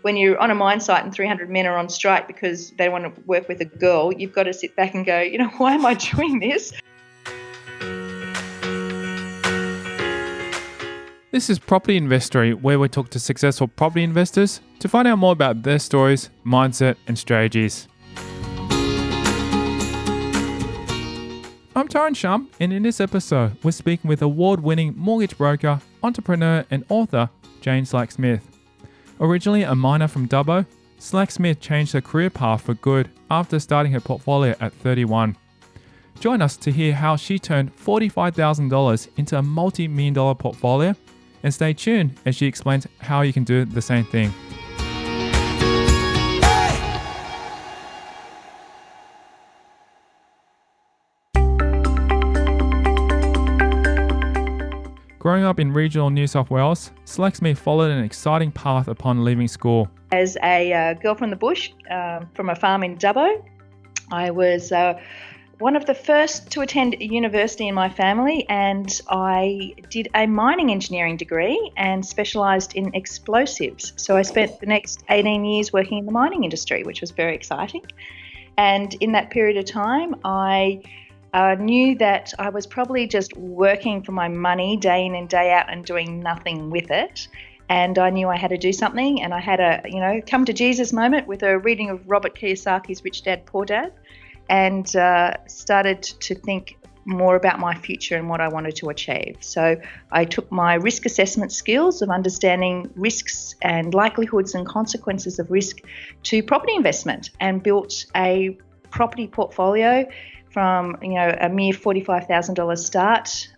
when you're on a mine site and 300 men are on strike because they want to work with a girl, you've got to sit back and go, why am I doing this? This is Property Investory, where we talk to successful property investors to find out more about their stories, mindset, and strategies. I'm Tyron Shum, and in this episode, we're speaking with award-winning mortgage broker, entrepreneur, and author, Jane Slack-Smith. Originally a miner from Dubbo, Slack-Smith changed her career path for good after starting her portfolio at 31. Join us to hear how she turned $45,000 into a multi-million dollar portfolio, and stay tuned as she explains how you can do the same thing. Growing up in regional New South Wales, Slack-Smith followed an exciting path upon leaving school. As a girl from the bush, from a farm in Dubbo, I was one of the first to attend university in my family, and I did a mining engineering degree and specialised in explosives. So I spent the next 18 years working in the mining industry, which was very exciting. And in that period of time, I knew that I was probably just working for my money day in and day out and doing nothing with it. And I knew I had to do something, and I had a, come to Jesus moment with a reading of Robert Kiyosaki's Rich Dad, Poor Dad, and started to think more about my future and what I wanted to achieve. So I took my risk assessment skills of understanding risks and likelihoods and consequences of risk to property investment and built a property portfolio from a mere $45,000 start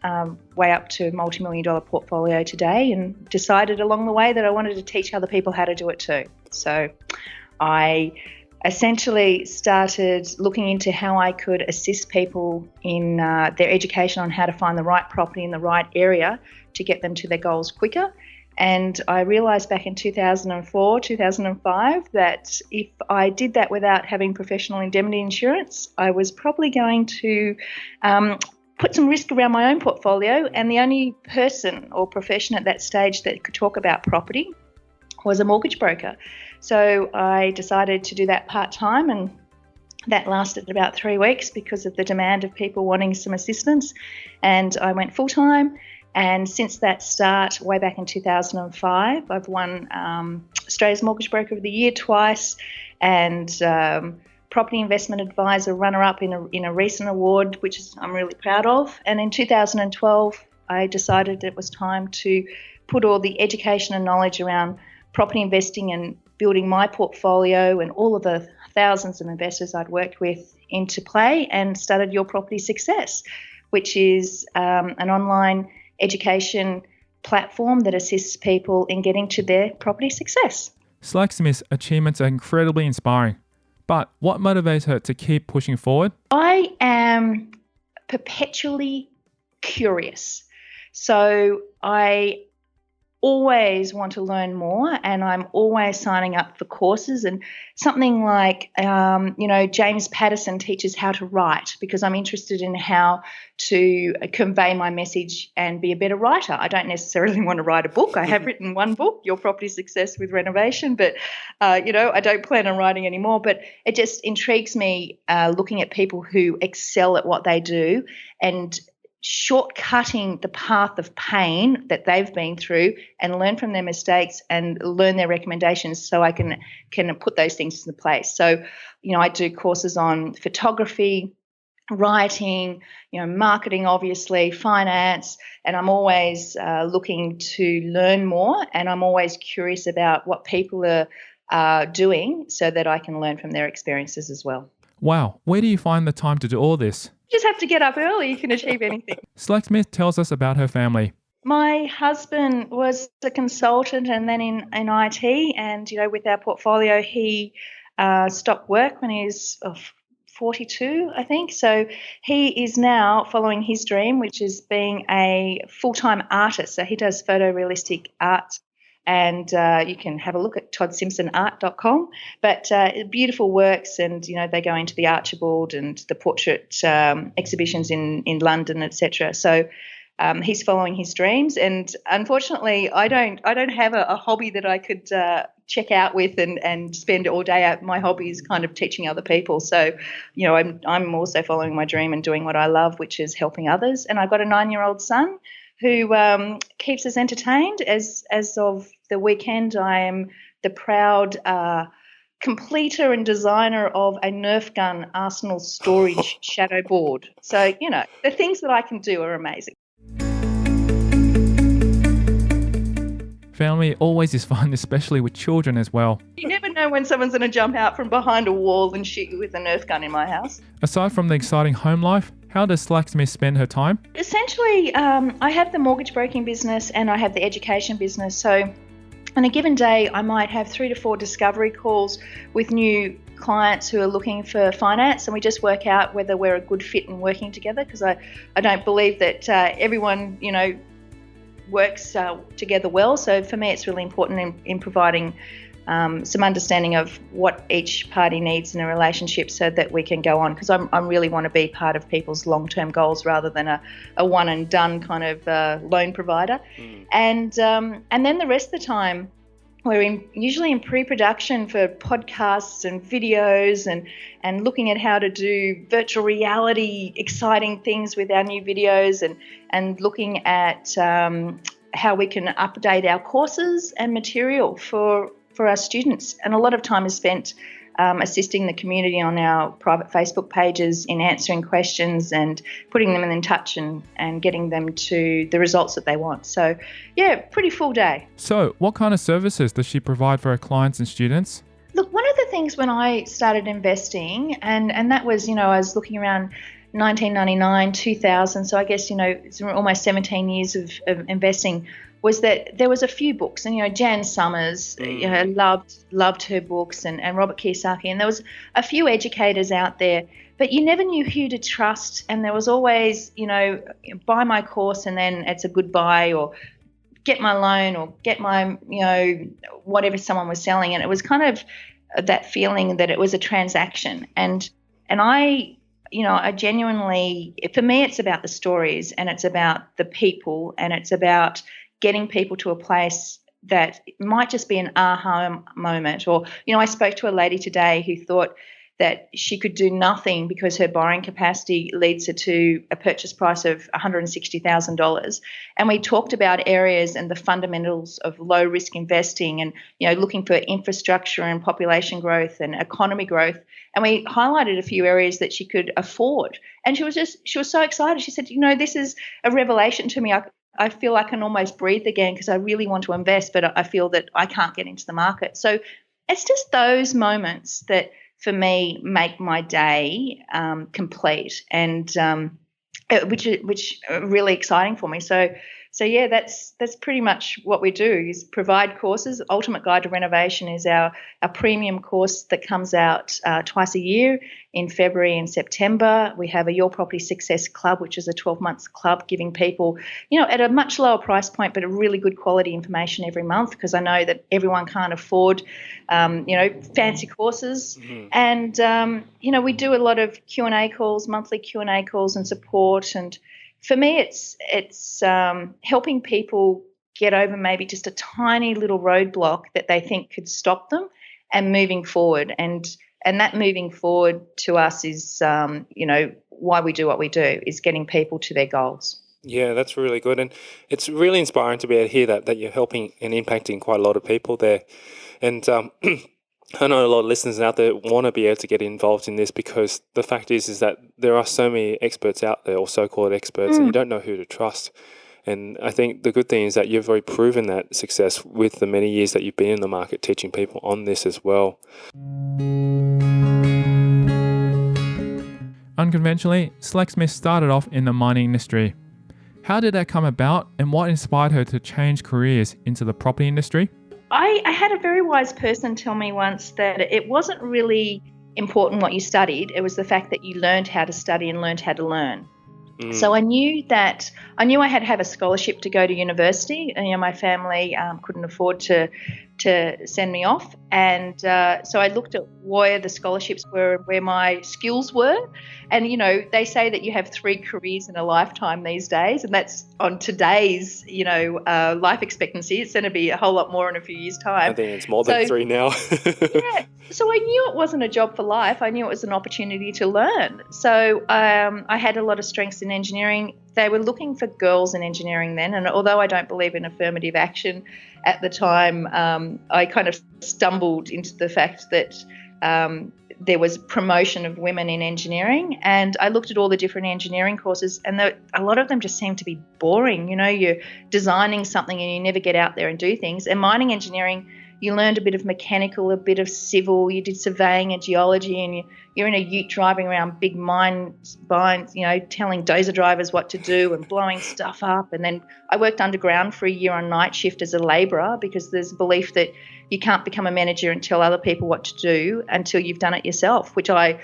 way up to a multi-million dollar portfolio today, and decided along the way that I wanted to teach other people how to do it too. So I essentially started looking into how I could assist people in their education on how to find the right property in the right area to get them to their goals quicker. And I realised back in 2004, 2005 that if I did that without having professional indemnity insurance, I was probably going to put some risk around my own portfolio, and the only person or profession at that stage that could talk about property was a mortgage broker. So I decided to do that part-time, and that lasted about 3 weeks because of the demand of people wanting some assistance, and I went full-time. And since that start, way back in 2005, I've won Australia's Mortgage Broker of the Year twice, and Property Investment Advisor runner-up in a recent award, which I'm really proud of. And in 2012, I decided it was time to put all the education and knowledge around property investing and building my portfolio and all of the thousands of investors I'd worked with into play, and started Your Property Success, which is an online education platform that assists people in getting to their property success. Slack-Smith's achievements are incredibly inspiring, but what motivates her to keep pushing forward? I am perpetually curious. So I always want to learn more, and I'm always signing up for courses, and something like James Patterson teaches how to write, because I'm interested in how to convey my message and be a better writer. I don't necessarily want to write a book. I have written one book, Your Property Success with Renovation, but I don't plan on writing anymore. But it just intrigues me looking at people who excel at what they do and shortcutting the path of pain that they've been through, and learn from their mistakes and learn their recommendations so I can put those things into place. So, I do courses on photography, writing, marketing, obviously, finance, and I'm always looking to learn more, and I'm always curious about what people are doing so that I can learn from their experiences as well. Wow, where do you find the time to do all this? You just have to get up early. You can achieve anything. Slack-Smith tells us about her family. My husband was a consultant and then in IT, and with our portfolio, he stopped work when he was 42, I think. So he is now following his dream, which is being a full-time artist. So he does photorealistic art, and you can have a look at toddsimpsonart.com. But beautiful works, and they go into the Archibald and the portrait exhibitions in London, etc. So he's following his dreams, and unfortunately, I don't have a hobby that I could check out with and spend all day out. My hobby is kind of teaching other people. So, I'm also following my dream and doing what I love, which is helping others. And I've got a 9-year-old son who keeps us entertained. As of the weekend, I am the proud completer and designer of a Nerf gun arsenal storage shadow board. So, the things that I can do are amazing. Family always is fun, especially with children as well. You never know when someone's going to jump out from behind a wall and shoot you with a Nerf gun in my house. Aside from the exciting home life, how does Slacksmith spend her time? Essentially, I have the mortgage broking business and I have the education business. So on a given day, I might have 3 to 4 discovery calls with new clients who are looking for finance, and we just work out whether we're a good fit in working together, because I don't believe that everyone, works together well. So for me, it's really important in providing some understanding of what each party needs in a relationship so that we can go on, because I really want to be part of people's long-term goals rather than a one and done kind of loan provider. And then the rest of the time we're usually in pre-production for podcasts and videos and looking at how to do virtual reality exciting things with our new videos and looking at how we can update our courses and material for our students. And a lot of time is spent assisting the community on our private Facebook pages in answering questions and putting them in touch and getting them to the results that they want. So, yeah, pretty full day. So, what kind of services does she provide for her clients and students? Look, one of the things when I started investing, and that was, I was looking around 1999, 2000, so I guess, it's almost 17 years of investing, was that there was a few books, and Jan Summers, loved her books, and Robert Kiyosaki, and there was a few educators out there, but you never knew who to trust, and there was always, buy my course and then it's a goodbye, or get my loan, or get my, whatever someone was selling, and it was kind of that feeling that it was a transaction, and I genuinely, for me, it's about the stories, and it's about the people, and it's about getting people to a place that might just be an aha moment. Or, I spoke to a lady today who thought that she could do nothing because her borrowing capacity leads her to a purchase price of $160,000. And we talked about areas and the fundamentals of low risk investing and, looking for infrastructure and population growth and economy growth. And we highlighted a few areas that she could afford. And she was so excited. She said, this is a revelation to me. I feel I can almost breathe again because I really want to invest, but I feel that I can't get into the market. So it's just those moments that, for me, make my day complete, and which are really exciting for me. So yeah, that's pretty much what we do, is provide courses. Ultimate Guide to Renovation is our premium course that comes out twice a year in February and September. We have a Your Property Success Club, which is a 12-month club giving people, at a much lower price point, but a really good quality information every month, because I know that everyone can't afford, fancy courses. Mm-hmm. And, we do a lot of Q&A calls, monthly Q&A calls and support. And for me, it's helping people get over maybe just a tiny little roadblock that they think could stop them and moving forward. And that moving forward to us is, why we do what we do, is getting people to their goals. Yeah, that's really good. And it's really inspiring to be able to hear that you're helping and impacting quite a lot of people there. And I know a lot of listeners out there want to be able to get involved in this, because the fact is that there are so many experts out there, or so-called experts, and you don't know who to trust. And I think the good thing is that you've already proven that success with the many years that you've been in the market teaching people on this as well. Unconventionally, Slacksmith started off in the mining industry. How did that come about, and what inspired her to change careers into the property industry? I had a very wise person tell me once that it wasn't really important what you studied. It was the fact that you learned how to study and learned how to learn. So I knew I had to have a scholarship to go to university, and my family couldn't afford to send me off, and so I looked at where the scholarships were, where my skills were, and they say that you have 3 careers in a lifetime these days, and that's on today's life expectancy. It's going to be a whole lot more in a few years' time. I think it's more than 3 now. Yeah. So I knew it wasn't a job for life. I knew it was an opportunity to learn. So I had a lot of strengths in engineering. They were looking for girls in engineering then, and although I don't believe in affirmative action at the time, I kind of stumbled into the fact that there was promotion of women in engineering, and I looked at all the different engineering courses, and a lot of them just seemed to be boring. You're designing something and you never get out there and do things. And mining engineering, you learned a bit of mechanical, a bit of civil, you did surveying and geology, and you're in a ute driving around big mines, telling dozer drivers what to do and blowing stuff up. And then I worked underground for a year on night shift as a labourer, because there's a belief that you can't become a manager and tell other people what to do until you've done it yourself, which I,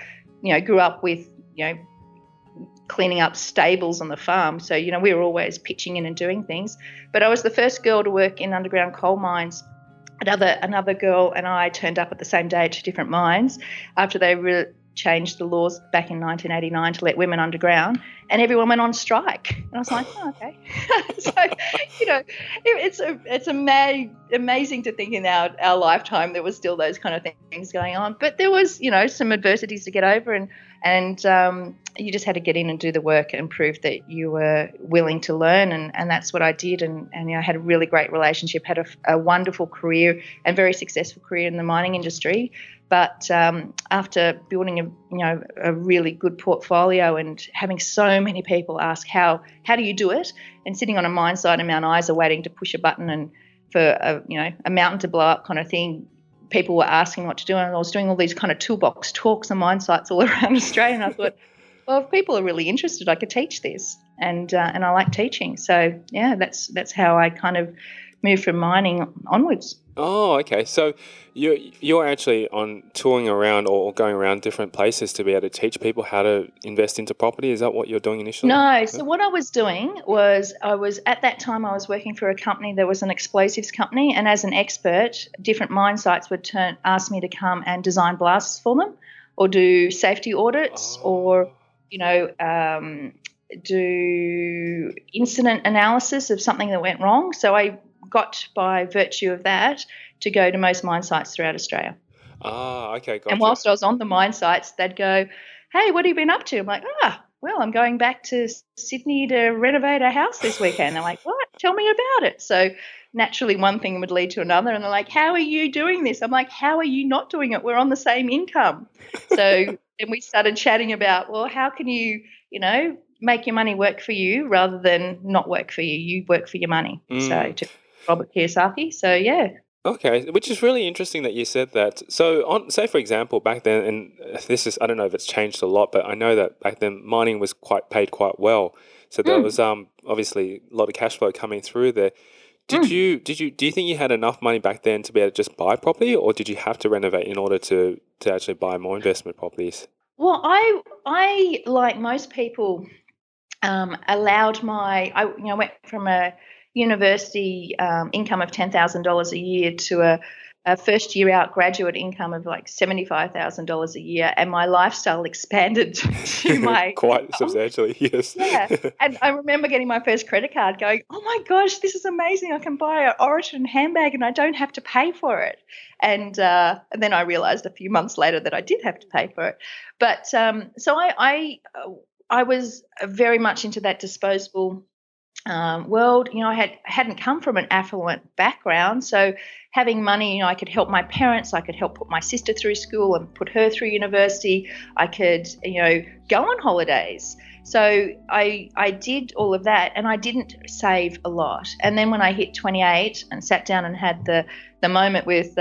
grew up with, cleaning up stables on the farm. So, we were always pitching in and doing things. But I was the first girl to work in underground coal mines. Another girl and I turned up at the same day at 2 different mines after they changed the laws back in 1989 to let women underground, and everyone went on strike. And I was like, oh, okay. So, it's amazing to think in our lifetime there was still those kind of things going on. But there was, some adversities to get over, and you just had to get in and do the work and prove that you were willing to learn, and that's what I did. And I had a really great relationship, had a wonderful career and very successful career in the mining industry. But after building a really good portfolio and having so many people ask how do you do it, and sitting on a mine site in Mount Isa waiting to push a button and for a mountain to blow up kind of thing, people were asking what to do, and I was doing all these kind of toolbox talks on mine sites all around Australia, and I thought, well, if people are really interested, I could teach this, and I like teaching. So yeah, that's how I kind of moved from mining onwards. Oh, okay. So you're actually on touring around or going around different places to be able to teach people how to invest into property. Is that what you're doing initially? No. So what I was doing was at that time I was working for a company that was an explosives company, and as an expert, different mine sites would ask me to come and design blasts for them, or do safety audits, or do incident analysis of something that went wrong. So I got, by virtue of that, to go to most mine sites throughout Australia. Ah, okay, gotcha. And whilst I was on the mine sites, they'd go, hey, what have you been up to? I'm like, well, I'm going back to Sydney to renovate a house this weekend. They're like, what? Tell me about it. So naturally one thing would lead to another, and they're like, how are you doing this? I'm like, how are you not doing it? We're on the same income. So then we started chatting about, well, how can you, make your money work for you rather than not work for you? You work for your money. So to Robert Kiyosaki. So yeah. Okay, which is really interesting that you said that. So, say for example, back then, and I don't know if it's changed a lot, but I know that back then mining was paid quite well. So there was obviously a lot of cash flow coming through there. Do you think you had enough money back then to be able to just buy property, or did you have to renovate in order to actually buy more investment properties? Well, I like most people, I went from a university income of $10,000 a year to a first year out graduate income of like $75,000 a year, and my lifestyle expanded to my quite substantially. Yes. Yeah, and I remember getting my first credit card, going, "Oh my gosh, this is amazing! I can buy an Origin handbag and I don't have to pay for it." And then I realised a few months later that I did have to pay for it. But so I was very much into that disposable world. I hadn't come from an affluent background, so having money, I could help my parents, I could help put my sister through school and put her through university. I could, go on holidays. So I did all of that, and I didn't save a lot. And then when I hit 28 and sat down and had the moment with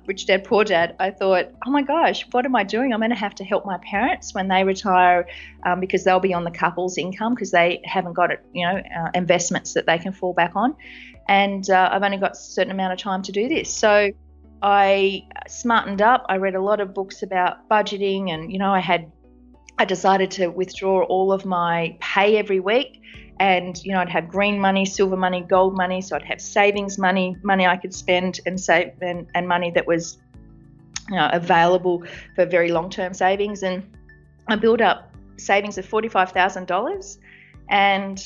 Rich Dad Poor Dad, I thought, oh my gosh, what am I doing? I'm going to have to help my parents when they retire, because they'll be on the couple's income because they haven't got investments that they can fall back on. And I've only got a certain amount of time to do this. So I smartened up. I read a lot of books about budgeting, and I had I decided to withdraw all of my pay every week. And, I'd have green money, silver money, gold money. So I'd have savings money I could spend and save, and money that was available for very long-term savings. And I built up savings of $45,000. And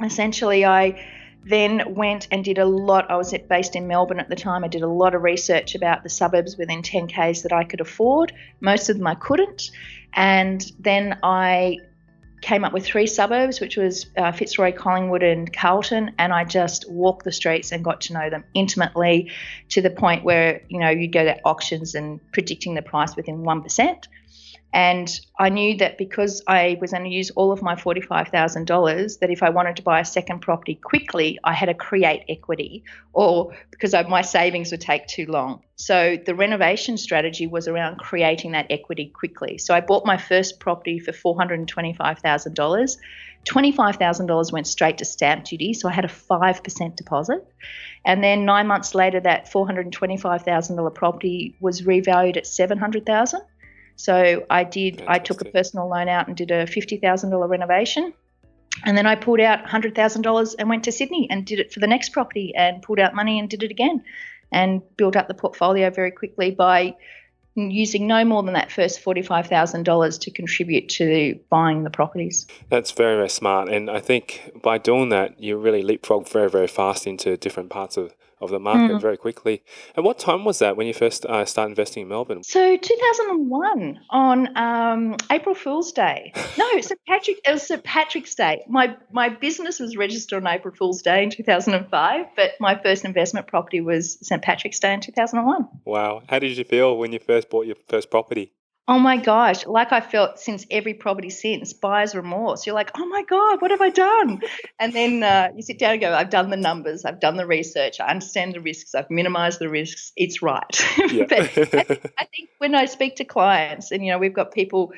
essentially I then went and did a lot. I was based in Melbourne at the time. I did a lot of research about the suburbs within 10 Ks that I could afford. Most of them I couldn't. And then I came up with 3 suburbs, which was Fitzroy, Collingwood and Carlton, and I just walked the streets and got to know them intimately to the point where, you go to auctions and predicting the price within 1%. And I knew that because I was going to use all of my $45,000, that if I wanted to buy a second property quickly, I had to create equity, or because my savings would take too long. So the renovation strategy was around creating that equity quickly. So I bought my first property for $425,000. $25,000 went straight to stamp duty, so I had a 5% deposit. And then 9 months later, that $425,000 property was revalued at $700,000. So I took a personal loan out and did a $50,000 renovation. And then I pulled out $100,000 and went to Sydney and did it for the next property and pulled out money and did it again and built up the portfolio very quickly by using no more than that first $45,000 to contribute to buying the properties. That's very, very smart. And I think by doing that, you really leapfrog very, very fast into different parts of the market very quickly. And what time was that when you first started investing in Melbourne? So 2001 on April Fool's Day. No, it was St. Patrick's Day. My business was registered on April Fool's Day in 2005, but my first investment property was St. Patrick's Day in 2001. Wow. How did you feel when you first bought your first property? Oh my gosh, like I felt since every property since, buyer's remorse. You're like, oh my God, what have I done? And then you sit down and go, I've done the numbers, I've done the research, I understand the risks, I've minimized the risks, it's right. Yeah. But I think when I speak to clients, and we've got people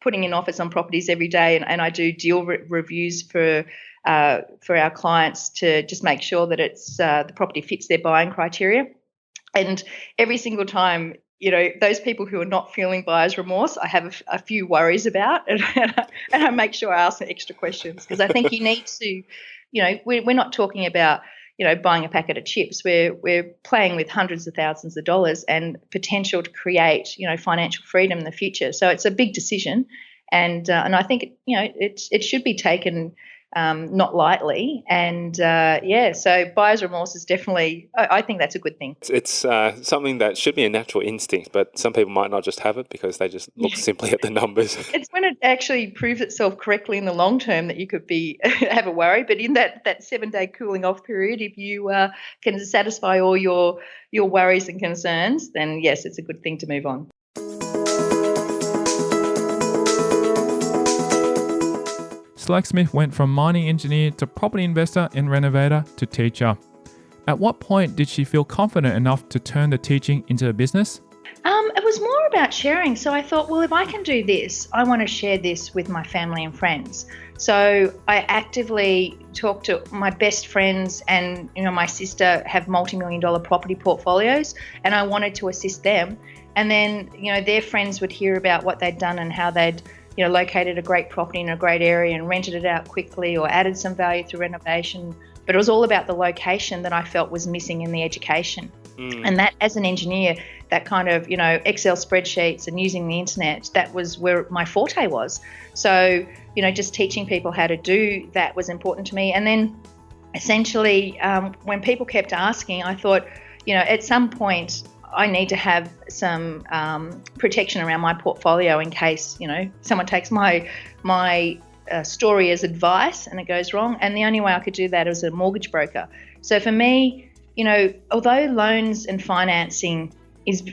putting in offers on properties every day, and I do deal reviews for our clients to just make sure that it's the property fits their buying criteria. And every single time, those people who are not feeling buyer's remorse, I have a few worries about, and I make sure I ask the extra questions, because I think you need to, we're not talking about, buying a packet of chips. We're playing with hundreds of thousands of dollars and potential to create, financial freedom in the future. So it's a big decision, and I think it should be taken not lightly. And so buyer's remorse is definitely, I think that's a good thing. It's something that should be a natural instinct, but some people might not just have it because they just look simply at the numbers. It's when it actually proves itself correctly in the long term that you could have a worry. But in that 7-day cooling off period, if you can satisfy all your worries and concerns, then yes, it's a good thing to move on. Slag Smith went from mining engineer to property investor and renovator to teacher. At what point did she feel confident enough to turn the teaching into a business? It was more about sharing. So I thought, well, if I can do this, I want to share this with my family and friends. So I actively talked to my best friends, and my sister have multi-million-dollar property portfolios, and I wanted to assist them. And then their friends would hear about what they'd done and how they'd located a great property in a great area and rented it out quickly or added some value through renovation. But it was all about the location that I felt was missing in the education. And that, as an engineer, that kind of, Excel spreadsheets and using the internet, that was where my forte was. So, just teaching people how to do that was important to me. And then essentially, when people kept asking, I thought, at some point, I need to have some protection around my portfolio in case, someone takes my story as advice and it goes wrong. And the only way I could do that is a mortgage broker. So for me, although loans and financing is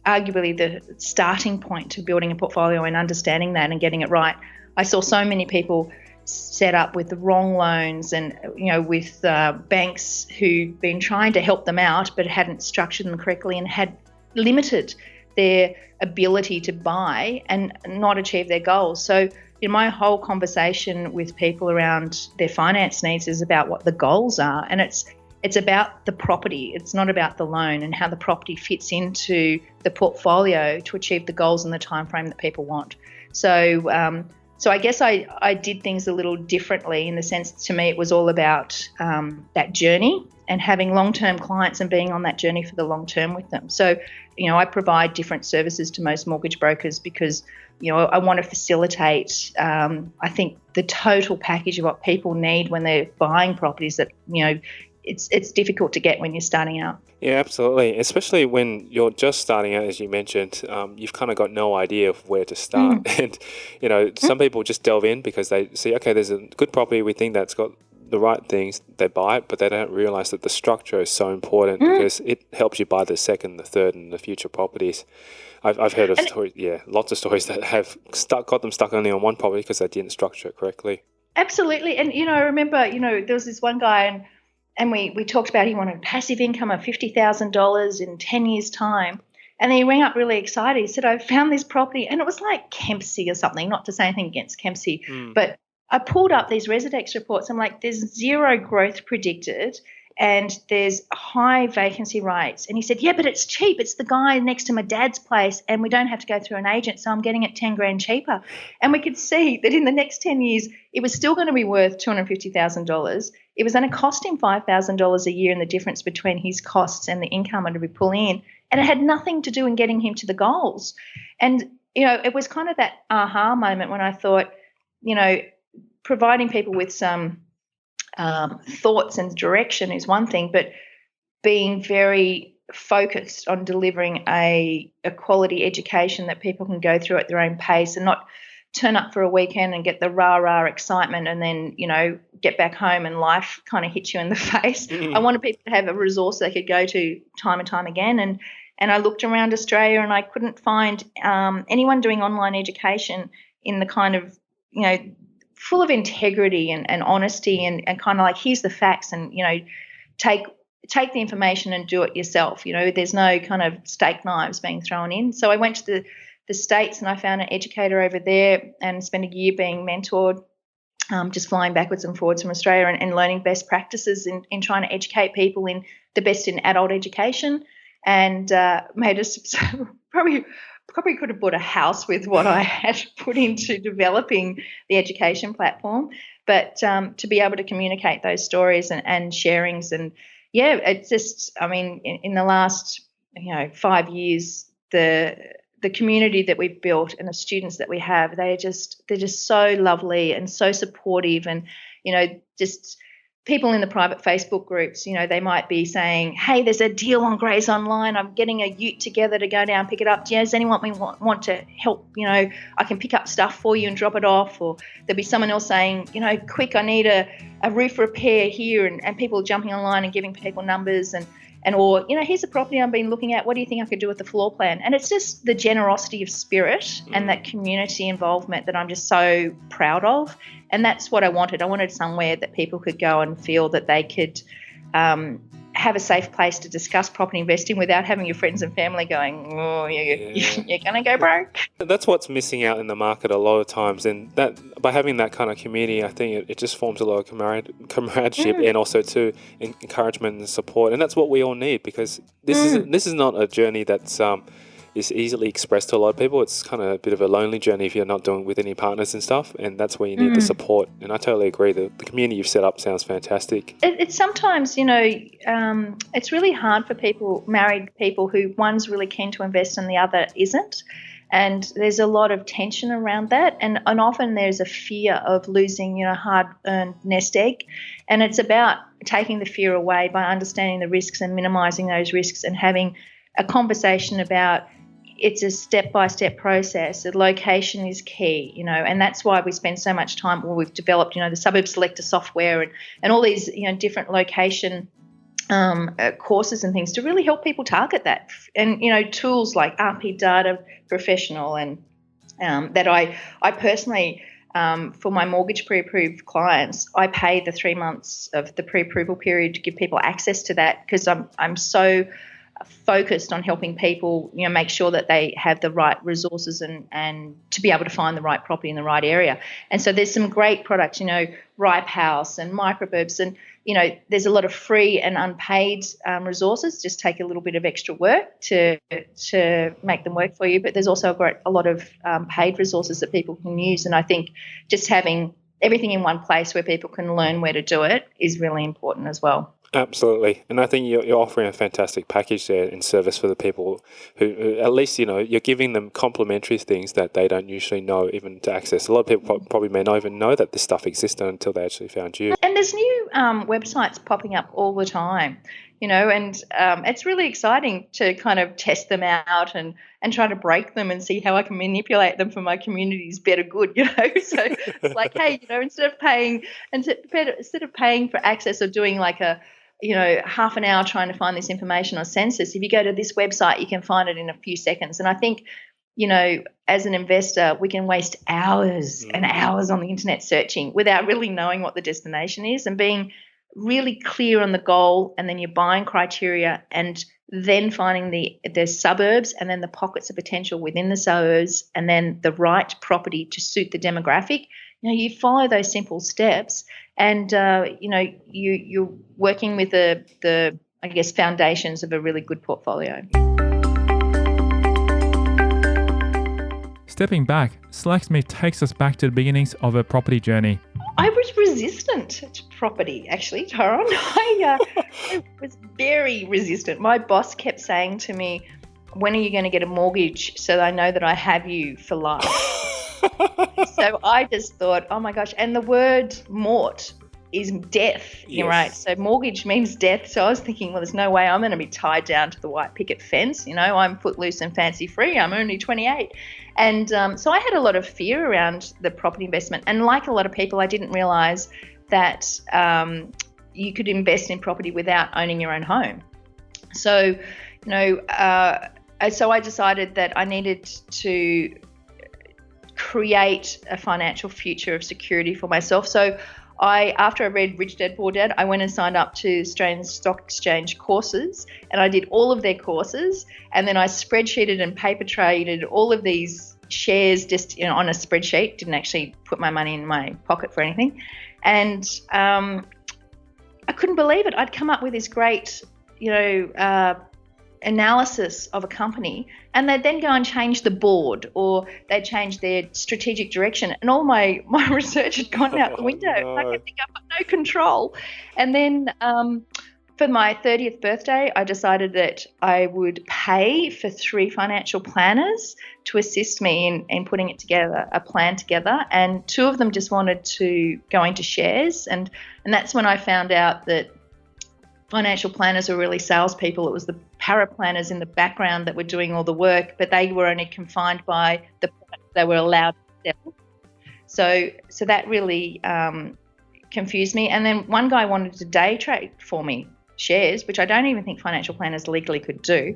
arguably the starting point to building a portfolio and understanding that and getting it right, I saw so many people set up with the wrong loans and with banks who'd been trying to help them out but hadn't structured them correctly and had limited their ability to buy and not achieve their goals. So my whole conversation with people around their finance needs is about what the goals are, and it's It's about the property. It's not about the loan and how the property fits into the portfolio to achieve the goals and the time frame that people want. So I guess I did things a little differently in the sense, to me, it was all about that journey and having long-term clients and being on that journey for the long term with them. So, I provide different services to most mortgage brokers because, I want to facilitate, I think, the total package of what people need when they're buying properties that, it's difficult to get when you're starting out. Yeah, absolutely. Especially when you're just starting out, as you mentioned, you've kind of got no idea of where to start. And, some people just delve in because they see, okay, there's a good property, we think that's got the right things, they buy it, but they don't realize that the structure is so important because it helps you buy the second, the third, and the future properties. I've heard of stories, lots of stories that have got them stuck only on one property because they didn't structure it correctly. Absolutely. And, I remember, there was this one guy and we talked about he wanted passive income of $50,000 in 10 years' time. And then he rang up really excited. He said, I found this property. And it was like Kempsey or something, not to say anything against Kempsey. But I pulled up these Residex reports. I'm like, there's zero growth predicted and there's high vacancy rates. And he said, yeah, but it's cheap. It's the guy next to my dad's place and we don't have to go through an agent, so I'm getting it 10 grand cheaper. And we could see that in the next 10 years, it was still going to be worth $250,000. It was going to cost him $5,000 a year in the difference between his costs and the income that we pull in. And it had nothing to do in getting him to the goals. And, it was kind of that aha moment when I thought, providing people with some thoughts and direction is one thing, but being very focused on delivering a quality education that people can go through at their own pace and not turn up for a weekend and get the rah-rah excitement and then, get back home and life kind of hits you in the face. I wanted people to have a resource they could go to time and time again. And I looked around Australia and I couldn't find anyone doing online education in the kind of, full of integrity and honesty and kind of like, here's the facts and, take the information and do it yourself. There's no kind of steak knives being thrown in. So I went to the States and I found an educator over there and spent a year being mentored, just flying backwards and forwards from Australia and learning best practices in trying to educate people in the best in adult education, and made us probably could have bought a house with what I had put into developing the education platform. But to be able to communicate those stories and sharings, and it's just, in the last 5 years, the community that we've built and the students that we have, they're just so lovely and so supportive, and just people in the private Facebook groups, they might be saying, hey, there's a deal on Grays Online. I'm getting a ute together to go down and pick it up. Does anyone want to help? I can pick up stuff for you and drop it off. Or there'll be someone else saying, quick, I need a roof repair here, and people jumping online and giving people numbers or here's a property I've been looking at. What do you think I could do with the floor plan? And it's just the generosity of spirit and that community involvement that I'm just so proud of. And that's what I wanted. I wanted somewhere that people could go and feel that they could have a safe place to discuss property investing without having your friends and family going, oh, you're going to go broke. That's what's missing out in the market a lot of times. And that by having that kind of community, I think it just forms a lot of comradeship and also to encouragement and support. And that's what we all need, because this is not a journey that's is easily expressed to a lot of people. It's kind of a bit of a lonely journey if you're not doing it with any partners and stuff, and that's where you need the support. And I totally agree. The community you've set up sounds fantastic. It's sometimes, it's really hard for married people who one's really keen to invest and the other isn't. And there's a lot of tension around that. And often there's a fear of losing, hard-earned nest egg. And it's about taking the fear away by understanding the risks and minimising those risks and having a conversation about it's a step-by-step process. The location is key, and that's why we spend so much time. Well, we've developed, the suburb selector software and all these, different location courses and things to really help people target that. And, tools like RP Data Professional and that I personally, for my mortgage pre-approved clients, I pay the 3 months of the pre-approval period to give people access to that, because I'm so focused on helping people, make sure that they have the right resources and to be able to find the right property in the right area. And so there's some great products, Ripe House and Microburbs, and there's a lot of free and unpaid resources. Just take a little bit of extra work to make them work for you. But there's also a lot of paid resources that people can use. And I think just having everything in one place where people can learn where to do it is really important as well. Absolutely. And I think you're offering a fantastic package there in service for the people who at least, you're giving them complementary things that they don't usually know even to access. A lot of people probably may not even know that this stuff existed until they actually found you. And there's new websites popping up all the time, and it's really exciting to kind of test them out and try to break them and see how I can manipulate them for my community's better good, So it's like, hey, instead of paying for access or doing like a half an hour trying to find this information on census, if you go to this website, you can find it in a few seconds. And I think, as an investor, we can waste hours and hours on the internet searching without really knowing what the destination is and being really clear on the goal, and then your buying criteria, and then finding the suburbs and then the pockets of potential within the suburbs, and then the right property to suit the demographic. You follow those simple steps, and you're working with the I guess foundations of a really good portfolio. Stepping back, Slacksmith takes us back to the beginnings of her property journey. I was resistant to property, actually, Tyrone. I was very resistant. My boss kept saying to me, "When are you going to get a mortgage so that I know that I have you for life?" So I just thought, oh my gosh. And the word mort is death, yes. Right? So mortgage means death. So I was thinking, well, there's no way I'm going to be tied down to the white picket fence. I'm footloose and fancy free. I'm only 28. And so I had a lot of fear around the property investment. And like a lot of people, I didn't realise that you could invest in property without owning your own home. So, so I decided that I needed to create a financial future of security for myself. So after I read Rich Dad Poor Dad, I went and signed up to Australian Stock Exchange courses, and I did all of their courses, and then I spreadsheeted and paper traded all of these shares just on a spreadsheet, didn't actually put my money in my pocket for anything. And I couldn't believe it. I'd come up with this great, analysis of a company, and they'd then go and change the board, or they'd change their strategic direction, and all my research had gone out the window. No. I could think I've got no control. And then for my 30th birthday, I decided that I would pay for 3 financial planners to assist me in putting a plan together, and 2 of them just wanted to go into shares, and that's when I found out that financial planners were really salespeople. It was the paraplanners in the background that were doing all the work, but they were only confined by the products they were allowed to sell. So that really confused me. And then one guy wanted to day trade for me shares, which I don't even think financial planners legally could do.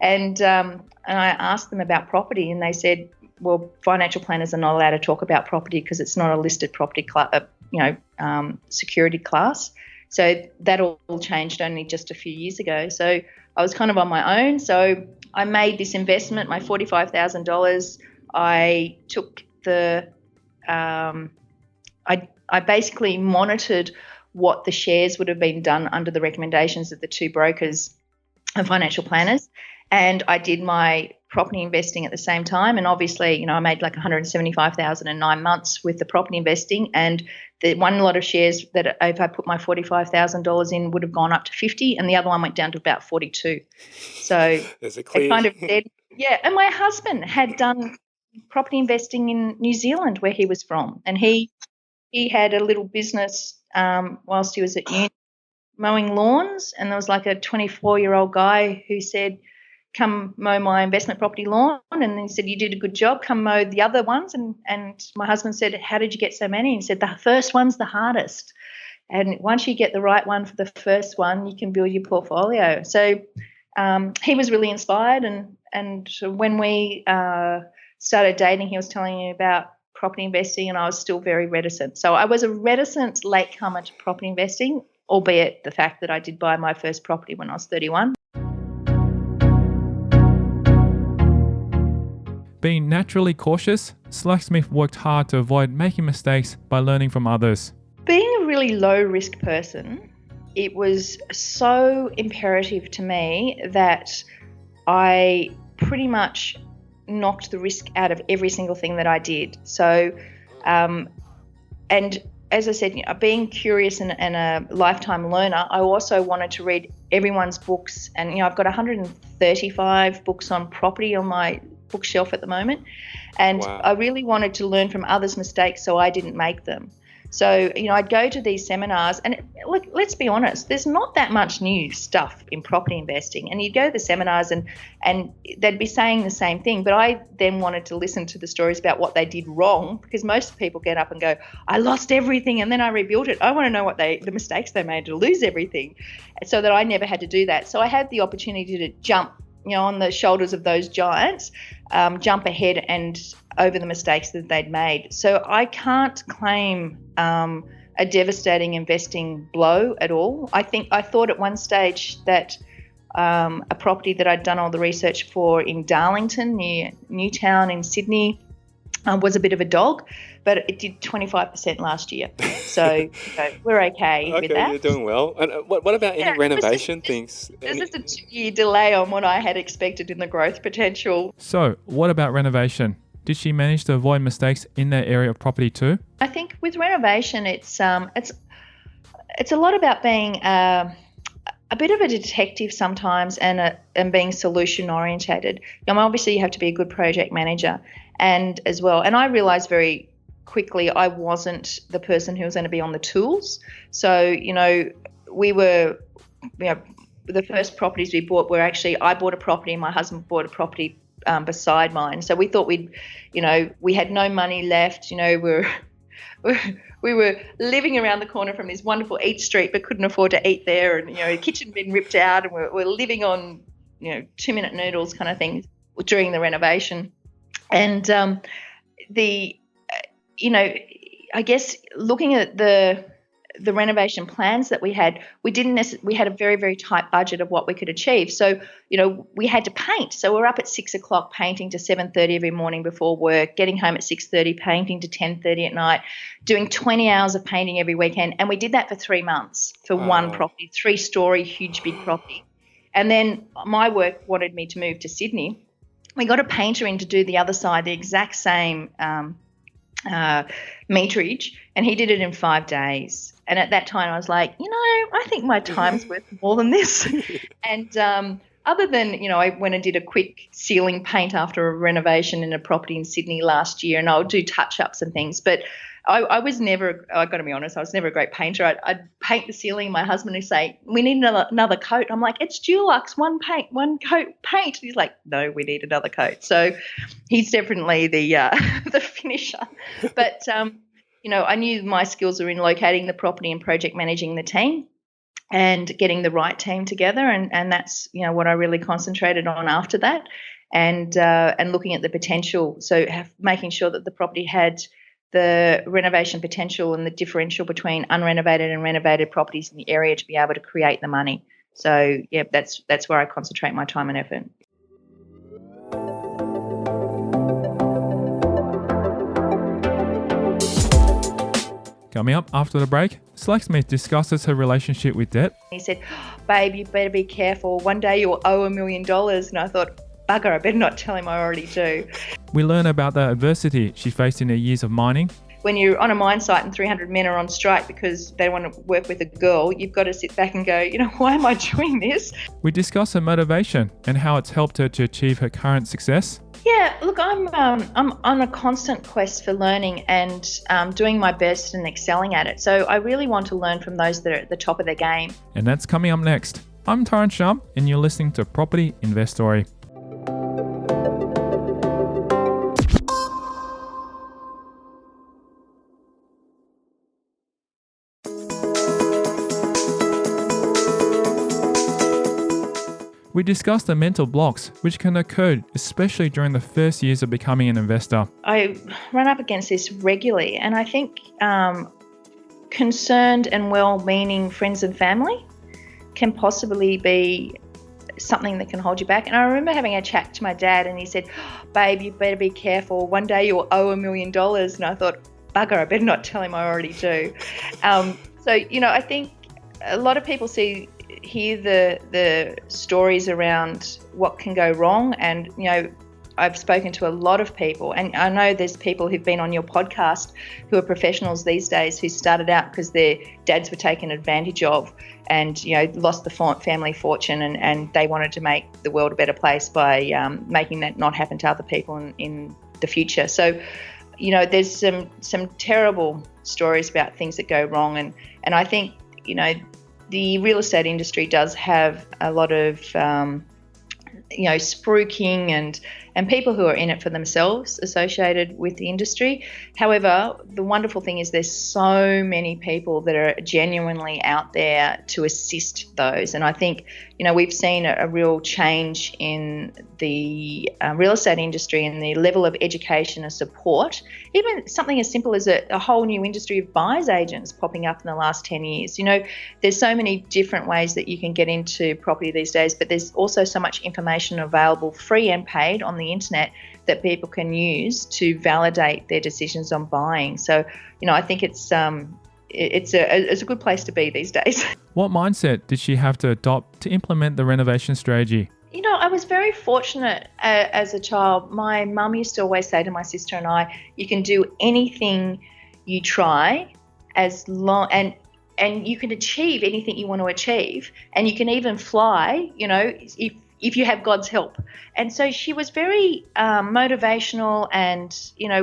And I asked them about property, and they said, well, financial planners are not allowed to talk about property because it's not a listed property security class. So that all changed only just a few years ago. So I was kind of on my own. So I made this investment, my $45,000. I took I basically monitored what the shares would have been done under the recommendations of the 2 brokers and financial planners. And I did my property investing at the same time. And obviously, I made like $175,000 in 9 months with the property investing. And the one lot of shares that if I put my $45,000 in would have gone up to 50, and the other one went down to about 42. So there's a clear. It kind of did. Yeah. And my husband had done property investing in New Zealand, where he was from, and he had a little business whilst he was at uni mowing lawns, and there was like a 24-year-old guy who said, come mow my investment property lawn, and he said, you did a good job, come mow the other ones. And my husband said, how did you get so many? And he said, the first one's the hardest, and once you get the right one for the first one, you can build your portfolio. So he was really inspired, and when we started dating, he was telling me about property investing, and I was still very reticent. So I was a reticent latecomer to property investing, albeit the fact that I did buy my first property when I was 31. Being naturally cautious, Slacksmith worked hard to avoid making mistakes by learning from others. Being a really low risk person, it was so imperative to me that I pretty much knocked the risk out of every single thing that I did. So, and as I said, being curious and a lifetime learner, I also wanted to read everyone's books. And, I've got 135 books on property on my bookshelf at the moment. And Wow. I really wanted to learn from others' mistakes so I didn't make them. So, I'd go to these seminars and look, let's be honest, there's not that much new stuff in property investing. And you'd go to the seminars and they'd be saying the same thing. But I then wanted to listen to the stories about what they did wrong, because most people get up and go, I lost everything and then I rebuilt it. I want to know what the mistakes they made to lose everything, so that I never had to do that. So I had the opportunity to jump, on the shoulders of those giants, jump ahead and over the mistakes that they'd made. So I can't claim a devastating investing blow at all. I thought at one stage that a property that I'd done all the research for in Darlington, near Newtown in Sydney, was a bit of a dog, but it did 25% last year. So we're okay with that. Okay, you're doing well. And what about any renovation things? There's just a 2-year delay on what I had expected in the growth potential. So, what about renovation? Did she manage to avoid mistakes in that area of property too? I think with renovation, it's a lot about being a bit of a detective sometimes and being solution orientated. Obviously, you have to be a good project manager, and as well. And I realised very quickly I wasn't the person who was going to be on the tools. So we were, the first properties we bought were actually, I bought a property and my husband bought a property beside mine. So we thought we had no money left. We were living around the corner from this wonderful eat street, but couldn't afford to eat there. And, the kitchen had been ripped out, and we're living on, 2-minute noodles kind of things during the renovation. And I guess looking at the renovation plans that we had, we had a very, very tight budget of what we could achieve. So, we had to paint. So we're up at 6 o'clock painting to 7:30 every morning before work, getting home at 6:30, painting to 10:30 at night, doing 20 hours of painting every weekend. And we did that for 3 months for one property, 3-story, huge, big property. And then my work wanted me to move to Sydney. We got a painter in to do the other side, the exact same meterage, and he did it in 5 days. And at that time I was like, I think my time's worth more than this. And other than, I went and did a quick ceiling paint after a renovation in a property in Sydney last year, and I'll do touch-ups and things. But I was never, I've got to be honest, I was never a great painter. I'd paint the ceiling, my husband would say, we need another coat. I'm like, it's Dulux, one coat paint. He's like, no, we need another coat. So he's definitely the finisher. But, I knew my skills were in locating the property and project managing the team and getting the right team together. And that's, what I really concentrated on after that, and looking at the potential. So making sure that the property had the renovation potential and the differential between unrenovated and renovated properties in the area to be able to create the money. So, that's where I concentrate my time and effort. Coming up after the break, Slacksmith discusses her relationship with debt. He said, babe, you better be careful. One day you'll owe $1 million. And I thought, bugger, I better not tell him I already do. We learn about the adversity she faced in her years of mining. When you're on a mine site and 300 men are on strike because they want to work with a girl, you've got to sit back and go, why am I doing this? We discuss her motivation and how it's helped her to achieve her current success. Yeah, look, I'm on a constant quest for learning and doing my best and excelling at it. So I really want to learn from those that are at the top of their game. And that's coming up next. I'm Tyron Shum, and you're listening to Property Investory. We discussed the mental blocks which can occur, especially during the first years of becoming an investor. I run up against this regularly, and I think concerned and well-meaning friends and family can possibly be something that can hold you back. And I remember having a chat to my dad, and he said, "Babe, you better be careful. One day you'll owe $1 million." And I thought, bugger, I better not tell him I already do. So, I think a lot of people hear the stories around what can go wrong, and I've spoken to a lot of people, and I know there's people who've been on your podcast who are professionals these days who started out because their dads were taken advantage of and lost the family fortune, and they wanted to make the world a better place by making that not happen to other people in the future. So there's some terrible stories about things that go wrong, and I think the real estate industry does have a lot of spruiking and people who are in it for themselves associated with the industry. However, the wonderful thing is there's so many people that are genuinely out there to assist those. And I think, we've seen a real change in the real estate industry and the level of education and support. Even something as simple as a whole new industry of buyer's agents popping up in the last 10 years. There's so many different ways that you can get into property these days, but there's also so much information available, free and paid, on the internet that people can use to validate their decisions on buying. So, I think it's a good place to be these days. What mindset did she have to adopt to implement the renovation strategy? I was very fortunate as a child. My mum used to always say to my sister and I, you can do anything you try as long and you can achieve anything you want to achieve, and you can even fly, if you have God's help. And so she was very motivational, and,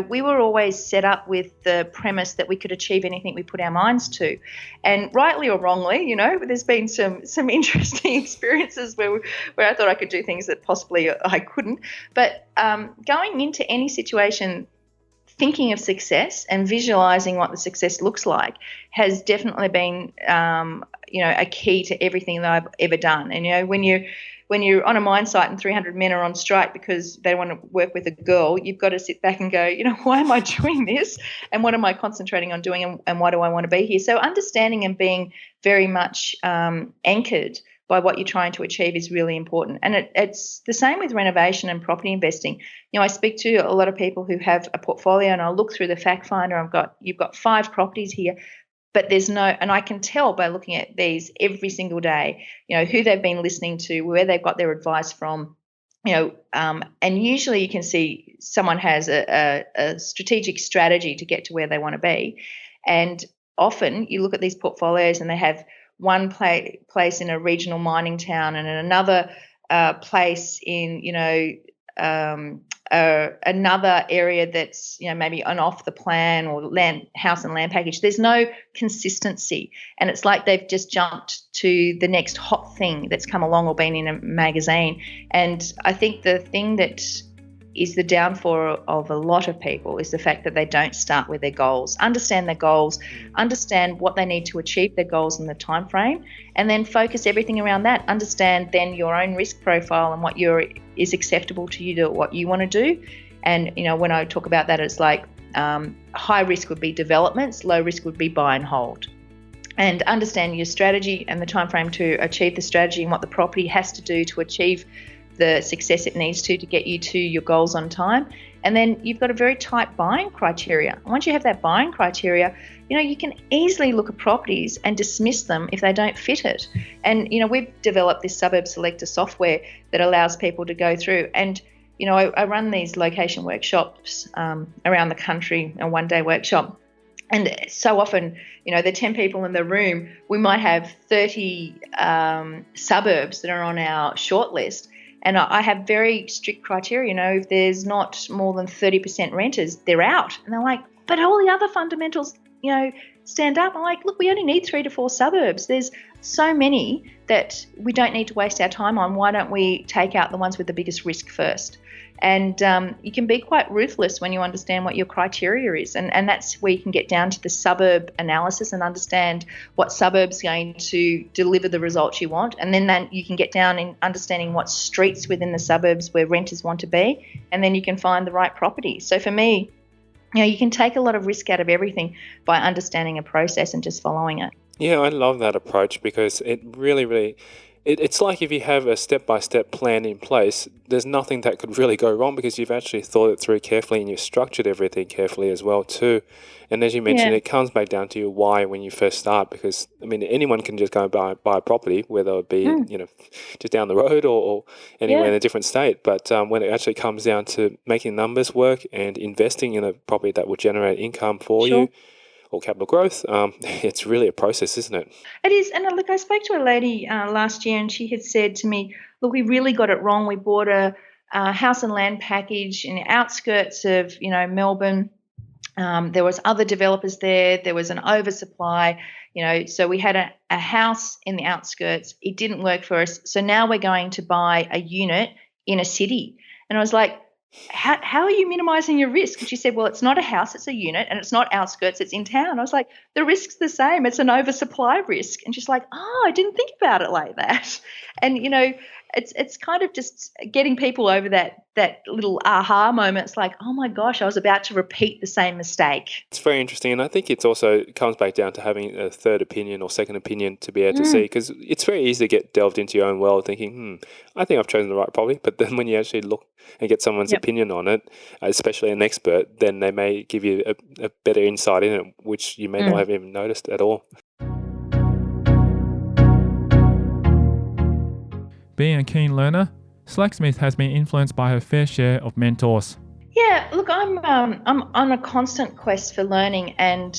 we were always set up with the premise that we could achieve anything we put our minds to. And rightly or wrongly, there's been some interesting experiences where I thought I could do things that possibly I couldn't. But going into any situation thinking of success and visualizing what the success looks like has definitely been, a key to everything that I've ever done. And, when you're on a mine site and 300 men are on strike because they want to work with a girl, you've got to sit back and go, why am I doing this? And what am I concentrating on doing? And why do I want to be here? So understanding and being very much anchored by what you're trying to achieve is really important. And it's the same with renovation and property investing. I speak to a lot of people who have a portfolio, and I'll look through the fact finder. You've got 5 properties here, but there's no, and I can tell by looking at these every single day, who they've been listening to, where they've got their advice from, and usually you can see someone has a strategic strategy to get to where they want to be. And often you look at these portfolios and they have one place in a regional mining town and in another place in, another area that's maybe an off the plan or house and land package. There's no consistency, and it's like they've just jumped to the next hot thing that's come along or been in a magazine. And I think the thing that is the downfall of a lot of people is the fact that they don't start with their goals, understand their goals, understand what they need to achieve their goals in the time frame, and then focus everything around that. Understand then your own risk profile and what is acceptable to you, to what you want to do. And when I talk about that, it's like high risk would be developments, low risk would be buy and hold. And understand your strategy and the time frame to achieve the strategy and what the property has to do to achieve the success it needs to get you to your goals on time. And then you've got a very tight buying criteria. Once you have that buying criteria, you can easily look at properties and dismiss them if they don't fit it. And, we've developed this suburb selector software that allows people to go through. And, I run these location workshops around the country, a one-day workshop. And so often, there are 10 people in the room. We might have 30 suburbs that are on our shortlist. And I have very strict criteria. If there's not more than 30% renters, they're out. And they're like, but all the other fundamentals, stand up. I'm like, look, we only need 3 to 4 suburbs. There's so many that we don't need to waste our time on. Why don't we take out the ones with the biggest risk first? And you can be quite ruthless when you understand what your criteria is. And that's where you can get down to the suburb analysis and understand what suburb's going to deliver the results you want. And then you can get down in understanding what streets within the suburbs where renters want to be. And then you can find the right property. So for me, you can take a lot of risk out of everything by understanding a process and just following it. Yeah, I love that approach because it really, really it's like if you have a step-by-step plan in place, there's nothing that could really go wrong because you've actually thought it through carefully and you've structured everything carefully as well too. And as you mentioned, Yeah, it comes back down to your why when you first start because, I mean, anyone can just go and buy a property, whether it be, mm, just down the road or anywhere yeah, in a different state. But when it actually comes down to making numbers work and investing in a property that will generate income for you, sure. or capital growth, it's really a process, isn't it? It is, and look, I spoke to a lady last year, and she had said to me, "Look, we really got it wrong. We bought a house and land package in the outskirts of, Melbourne. There was other developers there. There was an oversupply, so we had a house in the outskirts. It didn't work for us. So now we're going to buy a unit in a city." And I was like, how are you minimizing your risk? And she said, well, it's not a house, it's a unit, and it's not outskirts, it's in town. I was like, the risk's the same. It's an oversupply risk. And she's like, oh, I didn't think about it like that. And, it's kind of just getting people over that little aha moment. It's like, oh my gosh, I was about to repeat the same mistake. It's very interesting, and I think it's also comes back down to having a third opinion or second opinion to be able to see, Mm, because it's very easy to get delved into your own world thinking, I think I've chosen the right property, but then when you actually look and get someone's yep. opinion on it, especially an expert, then they may give you a better insight in it, which you may not Mm. have even noticed at all. Being a keen learner, Slacksmith has been influenced by her fair share of mentors. Yeah, look, I'm on a constant quest for learning and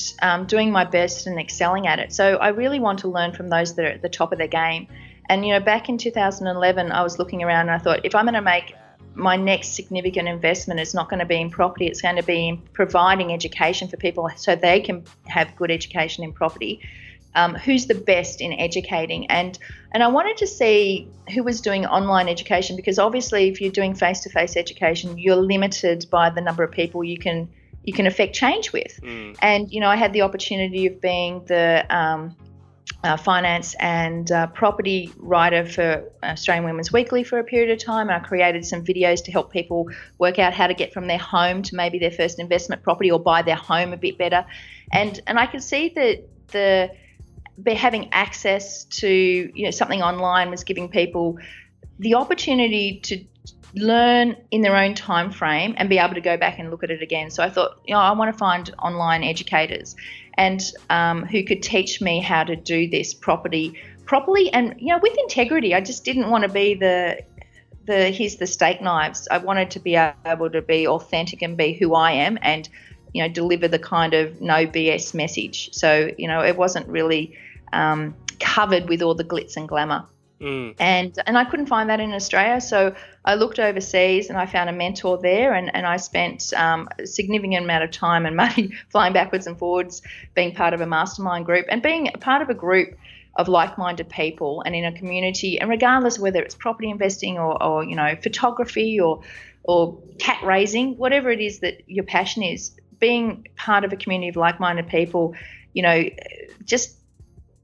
doing my best and excelling at it. So I really want to learn from those that are at the top of their game. And back in 2011, I was looking around and I thought, if I'm going to make my next significant investment, it's not going to be in property. It's going to be in providing education for people so they can have good education in property. Who's the best in educating, and I wanted to see who was doing online education, because obviously if you're doing face-to-face education, you're limited by the number of people you can affect change with. And I had the opportunity of being the finance and property writer for Australian Women's Weekly for a period of time. I created some videos to help people work out how to get from their home to maybe their first investment property or buy their home a bit better, and I could see that having access to something online was giving people the opportunity to learn in their own time frame and be able to go back and look at it again. So I thought, I want to find online educators and who could teach me how to do this properly and with integrity. I just didn't want to be the here's the steak knives. I wanted to be able to be authentic and be who I am and deliver the kind of no BS message. So, it wasn't really covered with all the glitz and glamour. And I couldn't find that in Australia. So I looked overseas and I found a mentor there, and I spent a significant amount of time and money flying backwards and forwards, being part of a mastermind group and being part of a group of like-minded people and in a community, and regardless of whether it's property investing or photography or cat raising, whatever it is that your passion is, being part of a community of like-minded people, just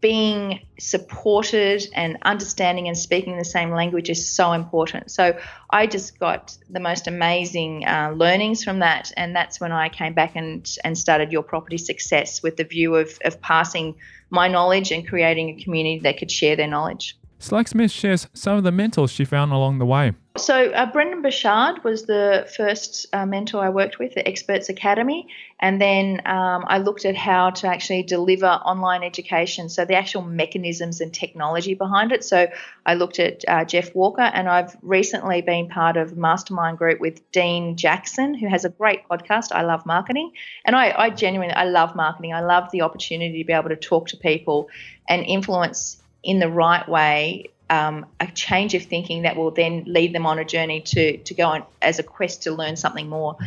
being supported and understanding and speaking the same language is so important. So I just got the most amazing learnings from that, and that's when I came back and started Your Property Success with the view of passing my knowledge and creating a community that could share their knowledge. Slacksmith shares some of the mentors she found along the way. So Brendan Bouchard was the first mentor I worked with, the Experts Academy, and then I looked at how to actually deliver online education, so the actual mechanisms and technology behind it. So I looked at Jeff Walker, and I've recently been part of a mastermind group with Dean Jackson, who has a great podcast, I Love Marketing, and I genuinely love marketing. I love the opportunity to be able to talk to people and influence in the right way, a change of thinking that will then lead them on a journey to go on as a quest to learn something more.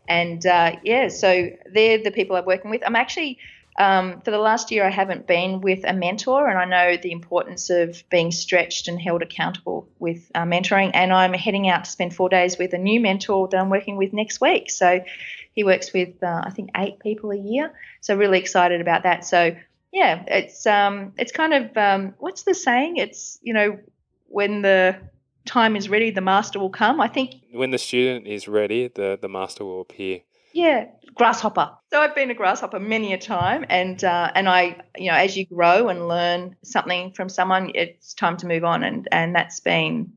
And so they're the people I'm working with. I'm actually, for the last year, I haven't been with a mentor, and I know the importance of being stretched and held accountable with mentoring. And I'm heading out to spend 4 days with a new mentor that I'm working with next week. So he works with, I think, 8 people a year. So really excited about that. So yeah, it's kind of what's the saying? It's when the time is ready, the master will come. I think When the student is ready, the master will appear. Yeah, grasshopper. So I've been a grasshopper many a time, and I, as you grow and learn something from someone, it's time to move on, and that's been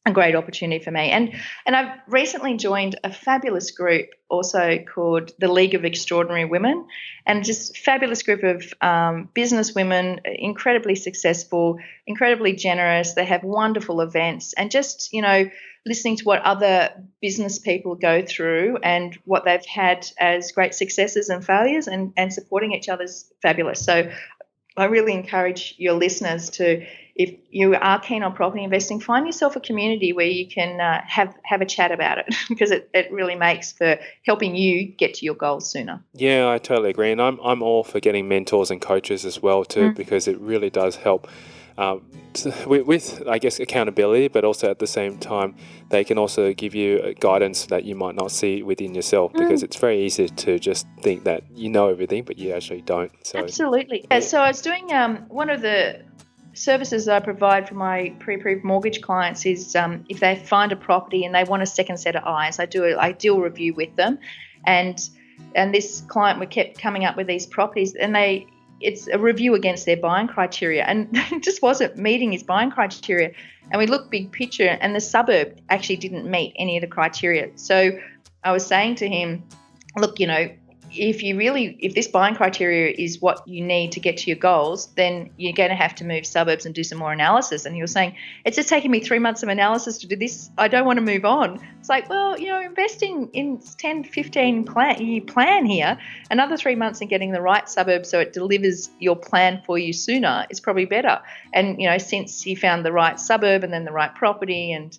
a great opportunity for me. And I've recently joined a fabulous group also called the League of Extraordinary Women, and just fabulous group of business women, incredibly successful, incredibly generous. They have wonderful events, and just listening to what other business people go through and what they've had as great successes and failures, and supporting each other's fabulous. So I really encourage your listeners to, if you are keen on property investing, find yourself a community where you can have a chat about it, because it really makes for helping you get to your goals sooner. Yeah, I totally agree, and I'm all for getting mentors and coaches as well too, because it really does help with I guess accountability, but also at the same time they can also give you guidance that you might not see within yourself, because it's very easy to just think that you know everything, but you actually don't. So absolutely. Yeah, so I was doing one of the services I provide for my pre-approved mortgage clients is if they find a property and they want a second set of eyes, I do a deal review with them, and this client, we kept coming up with these properties, and it's a review against their buying criteria, and it just wasn't meeting his buying criteria. And we looked big picture, and the suburb actually didn't meet any of the criteria. So I was saying to him, look, if this buying criteria is what you need to get to your goals, then you're going to have to move suburbs and do some more analysis. And he was saying, it's just taking me 3 months of analysis to do this. I don't want to move on. It's like, well, investing in 10, 15 year plan here, another 3 months in getting the right suburb so it delivers your plan for you sooner is probably better. And, since he found the right suburb and then the right property, and,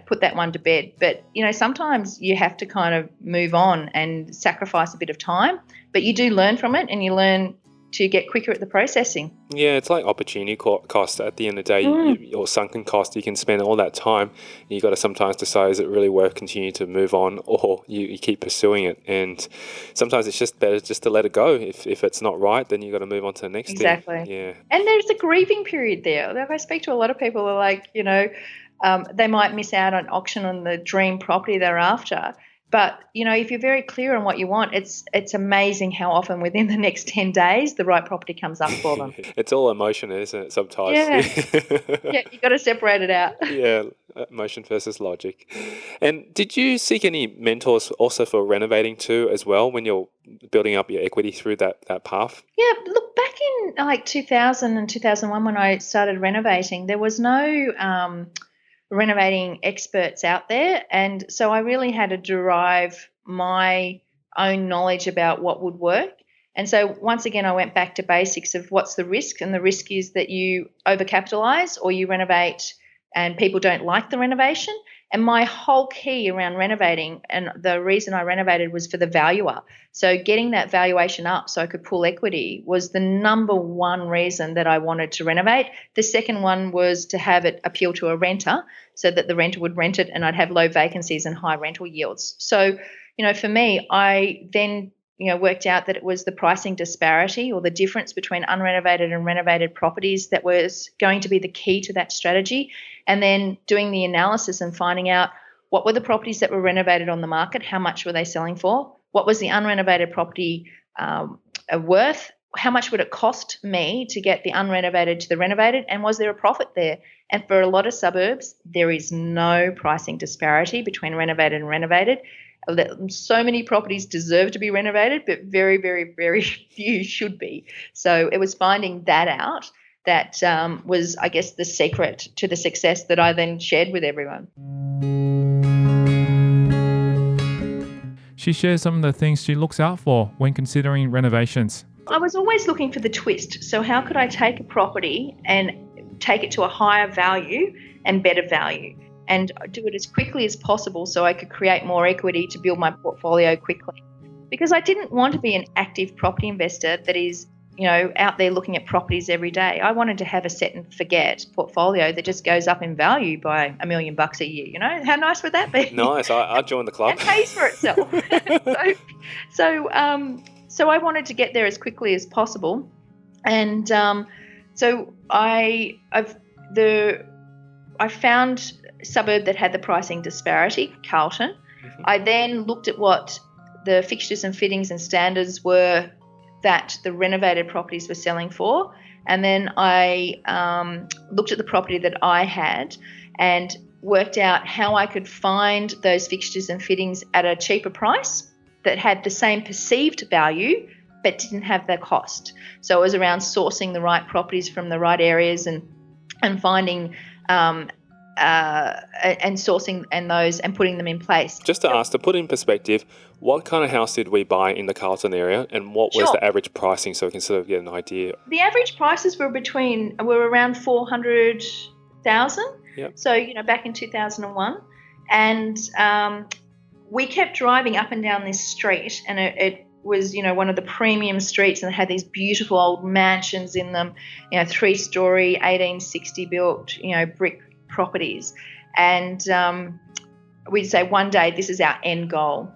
put that one to bed. But, sometimes you have to kind of move on and sacrifice a bit of time, but you do learn from it, and you learn to get quicker at the processing. Yeah, it's like opportunity cost at the end of the day, or sunken cost. You can spend all that time. You got to sometimes decide, is it really worth continuing to move on, or you keep pursuing it? And sometimes it's just better just to let it go. If it's not right, then you got to move on to the next thing. Exactly. Yeah. And there's a grieving period there. Like, I speak to a lot of people who are like, they might miss out on auction on the dream property they're after. But, if you're very clear on what you want, it's amazing how often within the next 10 days the right property comes up for them. It's all emotion, isn't it, sometimes? Yeah, you got to separate it out. Yeah, emotion versus logic. And did you seek any mentors also for renovating too as well when you're building up your equity through that path? Yeah, look, back in like 2000 and 2001 when I started renovating, there was no renovating experts out there, and so I really had to derive my own knowledge about what would work. And so once again I went back to basics of what's the risk, and the risk is that you overcapitalise or you renovate and people don't like the renovation. And my whole key around renovating, and the reason I renovated, was for the valuer. So getting that valuation up so I could pull equity was the number one reason that I wanted to renovate. The second one was to have it appeal to a renter so that the renter would rent it and I'd have low vacancies and high rental yields. So, for me, I then worked out that it was the pricing disparity, or the difference between unrenovated and renovated properties, that was going to be the key to that strategy. And then doing the analysis and finding out what were the properties that were renovated on the market, how much were they selling for, what was the unrenovated property worth, how much would it cost me to get the unrenovated to the renovated, and was there a profit there? And for a lot of suburbs, there is no pricing disparity between renovated and renovated. So many properties deserve to be renovated, but very, very, very few should be. So it was finding that out that was, I guess, the secret to the success that I then shared with everyone. She shares some of the things she looks out for when considering renovations. I was always looking for the twist. So how could I take a property and take it to a higher value and better value, and do it as quickly as possible so I could create more equity to build my portfolio quickly? Because I didn't want to be an active property investor that is, out there looking at properties every day. I wanted to have a set and forget portfolio that just goes up in value by $1 million a year. How nice would that be? Nice. I'd join the club. And pays for itself. So I wanted to get there as quickly as possible. And so I found a suburb that had the pricing disparity, Carlton. I then looked at what the fixtures and fittings and standards were that the renovated properties were selling for. And then I looked at the property that I had and worked out how I could find those fixtures and fittings at a cheaper price that had the same perceived value but didn't have the cost. So it was around sourcing the right properties from the right areas and finding and sourcing and those and putting them in place. Just to ask, to put in perspective, what kind of house did we buy in the Carlton area, and what was the average pricing, so we can sort of get an idea? The average prices were around 400,000. Yep. So back in 2001, and we kept driving up and down this street, and it was one of the premium streets, and it had these beautiful old mansions in them, 3-story, 1860 built, brick properties. And we'd say one day this is our end goal.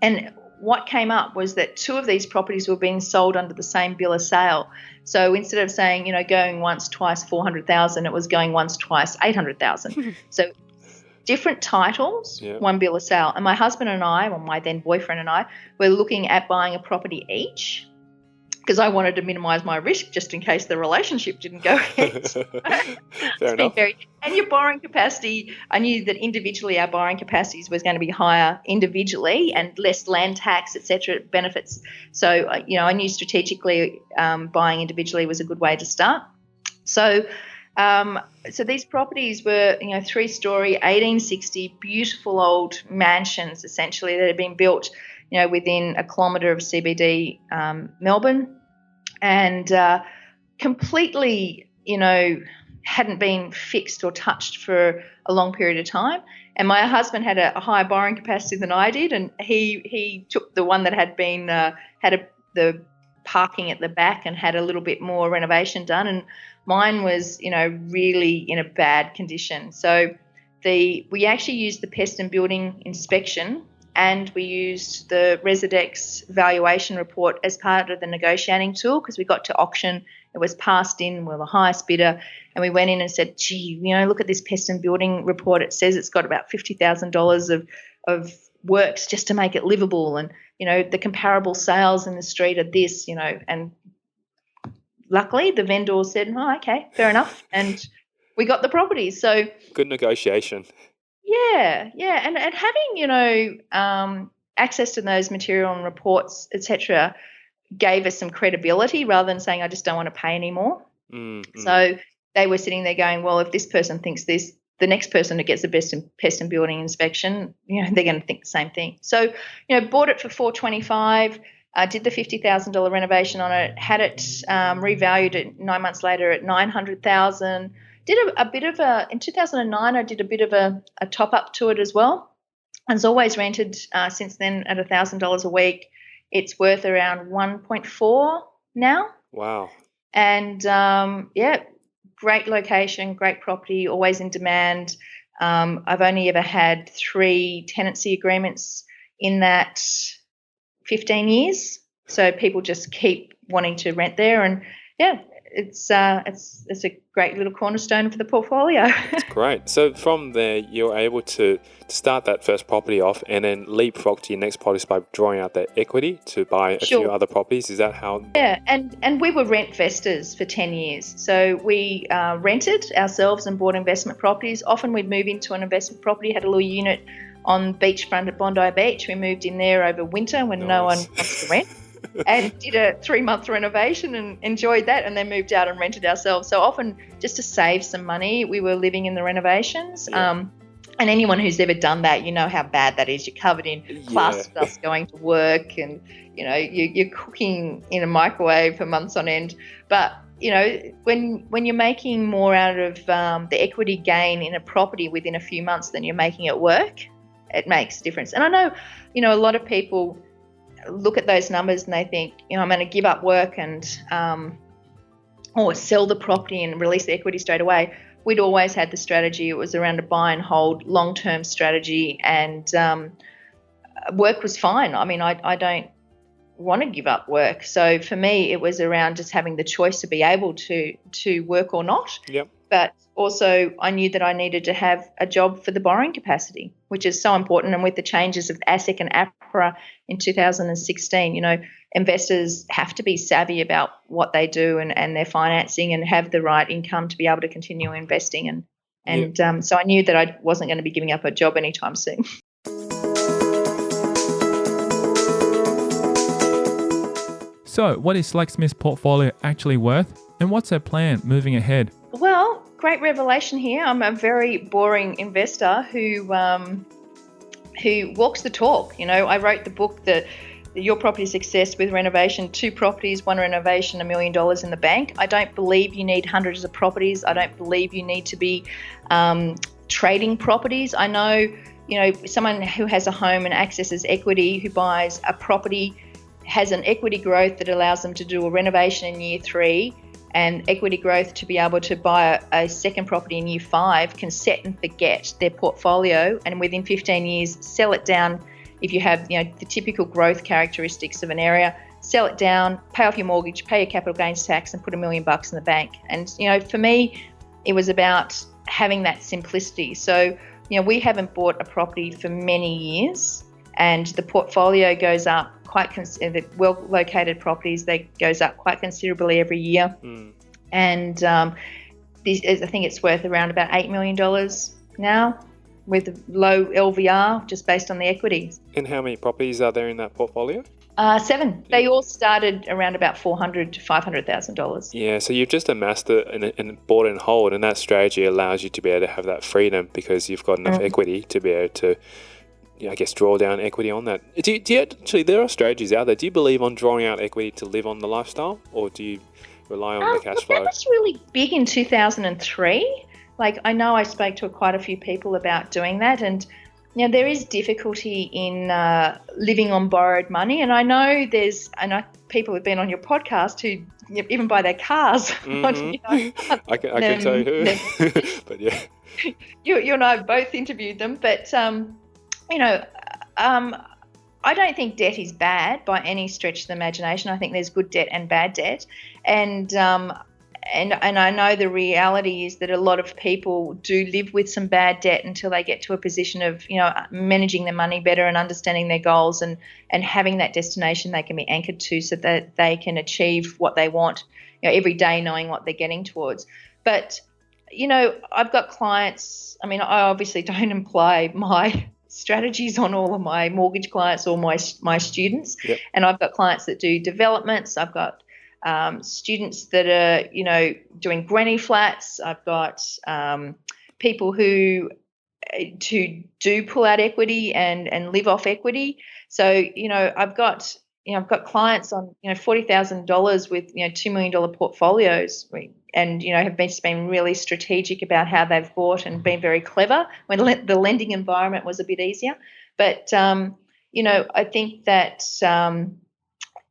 And what came up was that 2 of these properties were being sold under the same bill of sale. So instead of saying, going once, twice, 400,000, it was going once, twice, 800,000. So different titles, one bill of sale. And my husband and I, or my then boyfriend and I, were looking at buying a property each, because I wanted to minimise my risk just in case the relationship didn't go ahead. Fair enough. And your borrowing capacity, I knew that individually our borrowing capacities was going to be higher individually and less land tax, etc. benefits. So, I knew strategically buying individually was a good way to start. So these properties were, 3-story, 1860, beautiful old mansions essentially that had been built, within a kilometre of CBD Melbourne, and completely, hadn't been fixed or touched for a long period of time. And my husband had a higher borrowing capacity than I did, and he took the one that had been the parking at the back and had a little bit more renovation done, and mine was, really in a bad condition. So we actually used the pest and building inspection, and we used the Residex valuation report as part of the negotiating tool, because we got to auction, it was passed in, we were the highest bidder, and we went in and said, gee, look at this pest and building report. It says it's got about $50,000 of works just to make it livable, and, the comparable sales in the street are this, and luckily the vendor said, oh, okay, fair enough, and we got the property. So good negotiation. Yeah, and having access to those material and reports, etc., gave us some credibility rather than saying I just don't want to pay anymore. Mm-hmm. So they were sitting there going, well, if this person thinks this, the next person that gets the best in pest and building inspection, they're going to think the same thing. So bought it for $425. Did the $50,000 renovation on it, had it revalued it 9 months later at $900,000. Did a bit of in 2009, I did a bit of a top up to it as well. And it's always rented since then at $1,000 a week. It's worth around 1.4 now. Wow. And great location, great property, always in demand. I've only ever had 3 tenancy agreements in that 15 years. So people just keep wanting to rent there, and it's a great little cornerstone for the portfolio. That's great. So from there, you're able to start that first property off and then leapfrog to your next property by drawing out that equity to buy a few other properties. Is that how? Yeah, and we were rent investors for 10 years. So we rented ourselves and bought investment properties. Often we'd move into an investment property, had a little unit on beachfront at Bondi Beach. We moved in there over winter when no one wants to rent. And did a 3-month renovation and enjoyed that, and then moved out and rented ourselves. So often just to save some money, we were living in the renovations. Yeah. And anyone who's ever done that, how bad that is. You're covered in plaster dust going to work, and, you're cooking in a microwave for months on end. But, when you're making more out of the equity gain in a property within a few months than you're making at work, it makes a difference. And I know, a lot of people look at those numbers and they think, I'm going to give up work and or sell the property and release the equity straight away. We'd always had the strategy. It was around a buy and hold long-term strategy, and work was fine. I mean, I don't want to give up work. So for me, it was around just having the choice to be able to work or not. Yep. but also I knew that I needed to have a job for the borrowing capacity, which is so important. And with the changes of ASIC and APRA in 2016, investors have to be savvy about what they do and their financing and have the right income to be able to continue investing. So I knew that I wasn't going to be giving up a job anytime soon. So, what is Slacksmith's portfolio actually worth, and what's her plan moving ahead? Well, great revelation here. I'm a very boring investor who walks the talk. I wrote the book Your Property Success with Renovation, 2 properties, 1 renovation, $1 million in the bank. I don't believe you need hundreds of properties. I don't believe you need to be trading properties. I know, someone who has a home and accesses equity, who buys a property, has an equity growth that allows them to do a renovation in year 3 and equity growth to be able to buy a second property in year 5, can set and forget their portfolio and within 15 years sell it down. If you have the typical growth characteristics of an area, sell it down, pay off your mortgage, pay your capital gains tax and put $1 million in the bank. And for me, it was about having that simplicity. So we haven't bought a property for many years, and the portfolio goes up the well-located properties, that goes up quite considerably every year. And I think it's worth around about $8 million now, with low LVR, just based on the equities. And how many properties are there in that portfolio? 7. They all started around about $400,000 to $500,000. Yeah, so you've just amassed it and bought and hold, and that strategy allows you to be able to have that freedom because you've got enough equity to be able to, draw down equity on that. Do you actually, there are strategies out there. Do you believe on drawing out equity to live on the lifestyle, or do you rely on the cash flow? That was really big in 2003. I know I spoke to quite a few people about doing that, and there is difficulty in living on borrowed money. And I know people have been on your podcast who even buy their cars. I can tell you who, but yeah. You and I both interviewed them, but I don't think debt is bad by any stretch of the imagination. I think there's good debt and bad debt, and I know the reality is that a lot of people do live with some bad debt until they get to a position of managing their money better and understanding their goals and having that destination they can be anchored to, so that they can achieve what they want every day, knowing what they're getting towards. But I've got clients. I mean, I obviously don't apply my strategies on all of my mortgage clients or my students. Yep. And I've got clients that do developments. I've got students that are, doing granny flats. I've got people who do pull out equity and live off equity. So, I've got clients on, $40,000 with, $2 million portfolios, and, have been really strategic about how they've bought and been very clever when the lending environment was a bit easier. But, I think that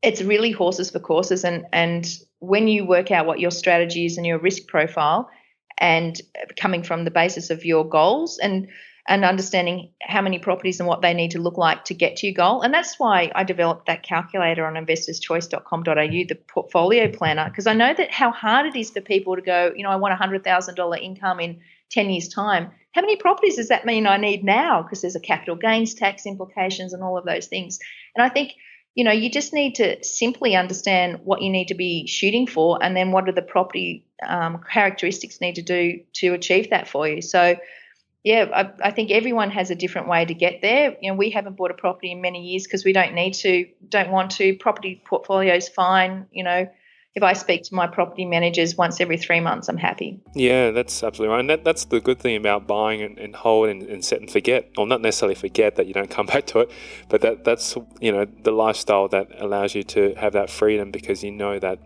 it's really horses for courses. And when you work out what your strategy is and your risk profile, and coming from the basis of your goals and understanding how many properties and what they need to look like to get to your goal. And that's why I developed that calculator on investorschoice.com.au, the portfolio planner, because I know that how hard it is for people to go, I want $100,000 income in 10 years' time. How many properties does that mean I need now? Because there's a capital gains tax implications and all of those things. And I think, you just need to simply understand what you need to be shooting for, and then what are the property characteristics need to do to achieve that for you. So, yeah, I think everyone has a different way to get there. We haven't bought a property in many years because we don't want to. Property portfolio is fine. If I speak to my property managers once every 3 months, I'm happy. Yeah, that's absolutely right. And that's the good thing about buying and hold and set and forget. Or not necessarily forget that you don't come back to it, but that's the lifestyle that allows you to have that freedom, because that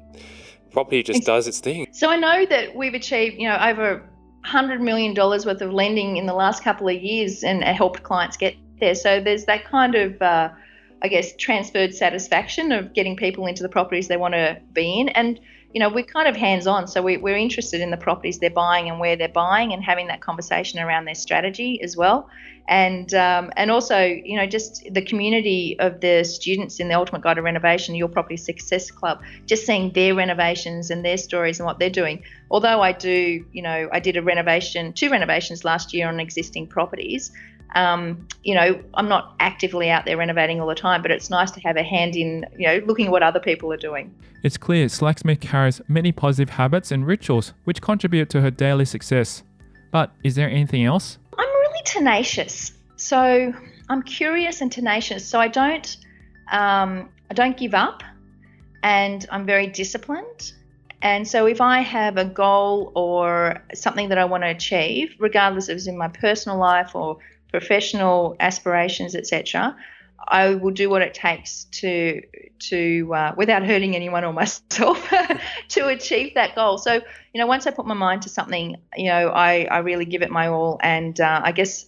property just does its thing. So I know that we've achieved, over $100 million worth of lending in the last couple of years and helped clients get there. So there's that kind of, transferred satisfaction of getting people into the properties they want to be in. And, we're kind of hands-on. So we're interested in the properties they're buying and where they're buying, and having that conversation around their strategy as well. And also, just the community of the students in the Ultimate Guide to Renovation, Your Property Success Club, just seeing their renovations and their stories and what they're doing. Although I did two renovations last year on existing properties. I'm not actively out there renovating all the time, but it's nice to have a hand in, looking at what other people are doing. It's clear Slacksmith carries many positive habits and rituals which contribute to her daily success. But is there anything else? I'm really tenacious. So I'm curious and tenacious. So I don't give up, and I'm very disciplined. And so if I have a goal or something that I want to achieve, regardless if it's in my personal life or professional aspirations, etc., I will do what it takes to without hurting anyone or myself to achieve that goal. So, once I put my mind to something, I really give it my all. And I guess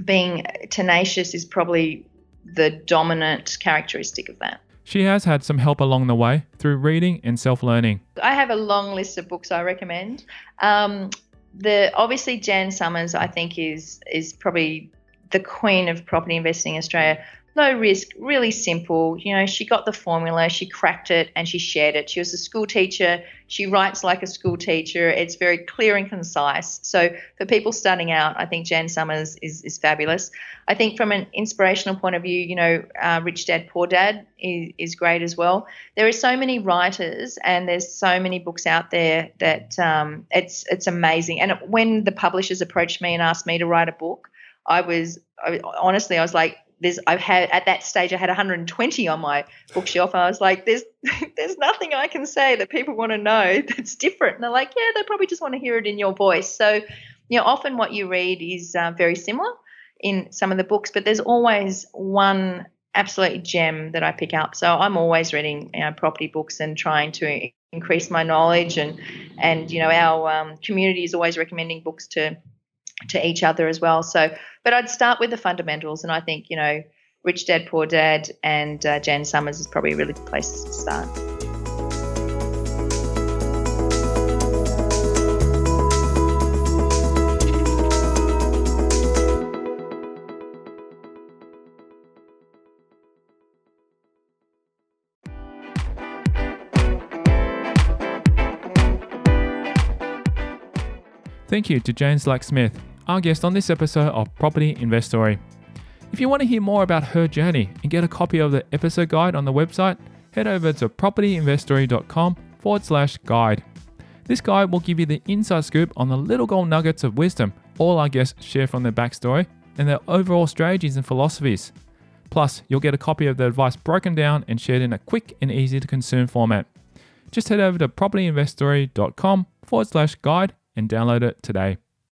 being tenacious is probably the dominant characteristic of that. She has had some help along the way through reading and self-learning. I have a long list of books I recommend. Obviously Jan Summers, I think, is probably the queen of property investing in Australia. Low risk, really simple. She got the formula, she cracked it, and she shared it. She was a school teacher. She writes like a school teacher. It's very clear and concise. So for people starting out, I think Jan Summers is fabulous. I think from an inspirational point of view, Rich Dad, Poor Dad is great as well. There are so many writers and there's so many books out there that it's amazing. And when the publishers approached me and asked me to write a book, I was like, at that stage I had 120 on my bookshelf. I was like, there's nothing I can say that people want to know that's different. And they're like, yeah, they probably just want to hear it in your voice. So, often what you read is very similar in some of the books, but there's always one absolute gem that I pick up. So I'm always reading property books and trying to increase my knowledge, and our community is always recommending books to each other as well. So, but I'd start with the fundamentals, and I think, Rich Dad, Poor Dad and Jan Summers is probably a really good place to start. Thank you to Jane Slacksmith, our guest on this episode of Property Investory. If you want to hear more about her journey and get a copy of the episode guide on the website, head over to propertyinvestory.com/guide. This guide will give you the inside scoop on the little gold nuggets of wisdom all our guests share from their backstory and their overall strategies and philosophies. Plus, you'll get a copy of the advice broken down and shared in a quick and easy to consume format. Just head over to propertyinvestory.com/guide and download it today.